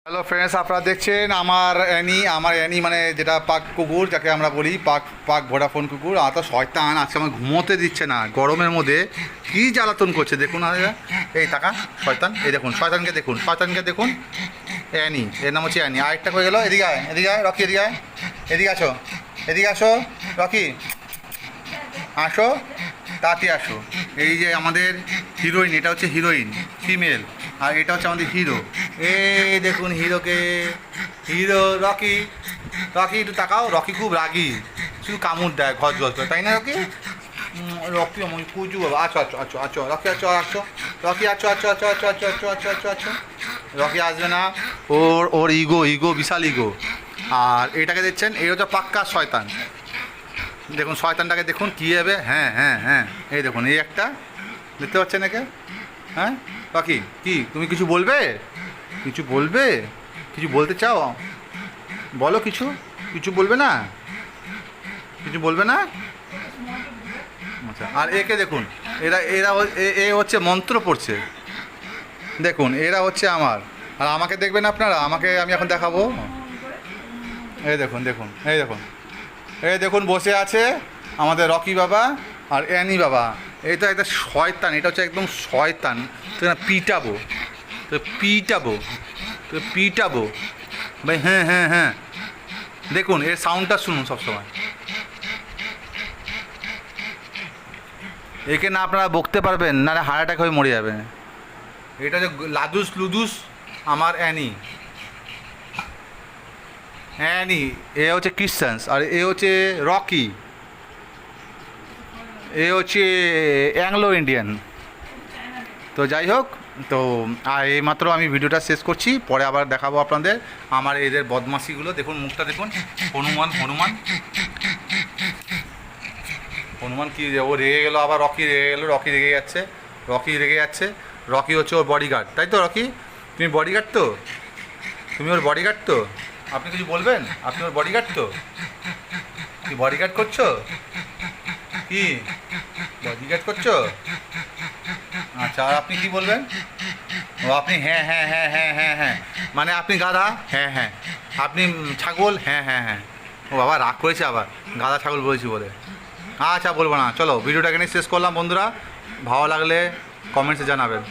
Hello friends, আপনারা দেখছেন আমার অ্যানি মানে যেটা পাক কুকুর, যাকে আমরা বলি পাক পাক ভোডাফোন কুকুর। আর তো শয়তান আজকে আমার ঘুমোতে দিচ্ছে না, গরমের মধ্যে কী জ্বালাতন করছে দেখুন। এই টাকা শয়তান, এই দেখুন শয়তানকে দেখুন, অ্যানি, এর নাম হচ্ছে অ্যানি। আরেকটা হয়ে গেল, এদিকে আয়, রকি, এদিকে আসো, রকি আসো, তাড়াতাড়ি আসো। এই যে আমাদের হিরোইন, এটা হচ্ছে হিরোইন ফিমেল, আর এটা হচ্ছে আমাদের হিরো। এই দেখুন হিরো রকি একটু তাকাও। রকি খুব রাগী, শুধু কামড় দেয় ঘর করে, তাই না রকি? রকি আমি কুচু বাবা, আচ্ছা রকি রকি রকি আসবে না, ওর ইগো বিশাল ইগো। আর এটাকে দেখছেন, এই হচ্ছে পাক্কা শয়তান। দেখুন শয়তানটাকে দেখুন কী হবে। হ্যাঁ, এই দেখুন, এই একটা দেখতে পাচ্ছেন একে। হ্যাঁ বাকি কি তুমি কিছু বলবে? কিছু বলতে চাও? বলো, কিছু বলবে না? আচ্ছা, আর একে দেখুন, এ হচ্ছে মন্ত্র পড়ছে। দেখুন এরা হচ্ছে আমার, আর আমাকে দেখবেন আপনারা, আমি এখন দেখাবো। এই দেখুন বসে আছে আমাদের রকি বাবা আর অ্যানি বাবা। এটা একটা শয়তান, এটা হচ্ছে একদম শয়তান। তো পিটাবো ভাই। হ্যাঁ, দেখুন এর সাউন্ডটা শুনুন সবসময়। একে না আপনারা বকতে পারবেন, না হার্ট অ্যাটাক হয়ে মরে যাবে। এটা যে লুদুস আমার অ্যানি, এ হচ্ছে ক্রিশ্চানস, আর এ হচ্ছে রকি, এ হচ্ছে অ্যাংলো ইন্ডিয়ান। তো যাই হোক, তো এইমাত্র আমি ভিডিওটা শেষ করছি, পরে আবার দেখাবো আপনাদের আমার এদের বদমাশিগুলো। দেখুন মুখটা দেখুন, হনুমান কি ও রেগে গেলো, আবার রকি রেগে যাচ্ছে। রকি হচ্ছে ওর বডিগার্ড, তাই তো রকি? তুমি ওর বডিগার্ড তো? আপনি কিছু বলবেন? আপনি ওর বডিগার্ড তো? কি বডিগার্ড করছো? আচ্ছা, আর আপনি কি বলবেন? ও আপনি হ্যাঁ, মানে আপনি গাধা? হ্যাঁ, আপনি ছাগল? হ্যাঁ। ও বাবা রাগ করেছে আবার, গাধা ছাগল বলেছি বলে। আচ্ছা বলবো না, চলো ভিডিওটা এখানে শেষ করলাম বন্ধুরা। ভালো লাগলে কমেন্টসে জানাবেন।